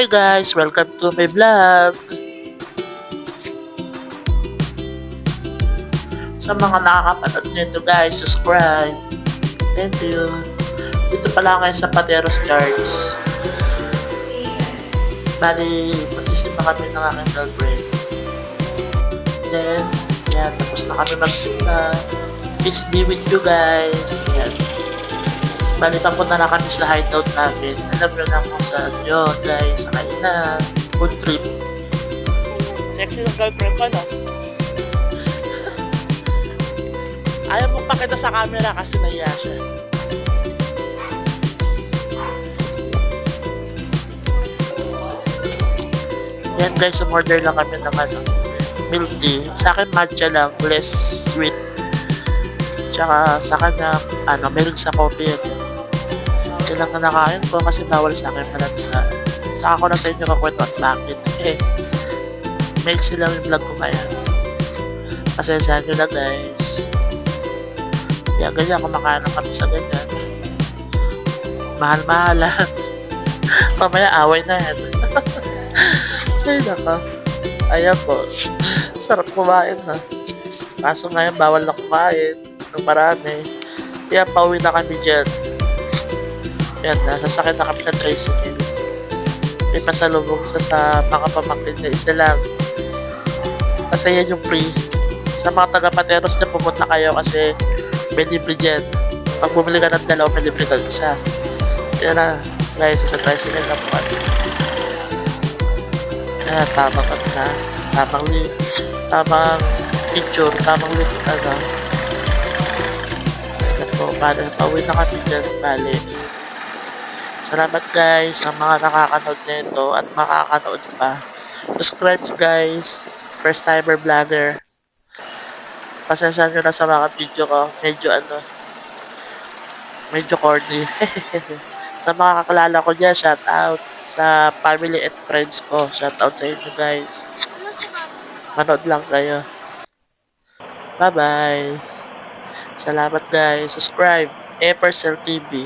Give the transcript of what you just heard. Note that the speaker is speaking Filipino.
Hi guys! Welcome to my vlog! Sa mga nakakapanood nito guys, subscribe! Thank you! Dito pala ngayon sa Pateros Charts. Bali, magsisimba kami ng aking girlfriend. Then, yan, tapos na kami magsimba. Peace be with you guys! Yan. Bali, papunta na kami sa hideout namin. Alam nyo na kung saan yun guys. Sa kainan. Food trip. Sexy ng girlfriend ko, no? Ayaw mong pakita sa camera kasi naiya siya. Yan guys, umorder lang kami ng milk tea. Sa akin matcha lang, less sweet. Tsaka sa kanya, meron sa coffee yan. Yan lang na nakain ko kasi bawal sa akin malansa. Saka ko na sa inyo kakwento at bakit. Make sila yung vlog ko ngayon. Pasensyahan nyo na guys. Kaya ganyan, kumakain lang kami sa ganyan. Mahal-mahalan. Mamaya away na yan. Ay naka. Ayan po. Sarap kumain na. Kaso ngayon bawal na kumain. Nung marami. Kaya pauwi na kami dyan. Yan, nasasakit na kami ng tricycle. May pasalubong sa mga pamangkin na isa lang. Kasi yan yung free. Sa mga taga-Pateros na pumunta kayo kasi may libre dyan. Pag bumili ka ng dalawa, may libre ka isa. Yan na, guys, sa tricycle na po kami. Ayan, tamang na. Tamang lift. Tamang picture. Tamang lift na. Ayan po, pauwi na kami dyan. Bali. Salamat guys sa mga nakakanood nito at makakanood pa. Subscribe guys. First timer vlogger. Pasensya nyo na sa mga video ko. Medyo corny. Sa mga kakilala ko dyan, shout out. Sa family and friends ko, shout out sa inyo guys. Manood lang kayo. Bye bye. Salamat guys. Subscribe. Evercell TV.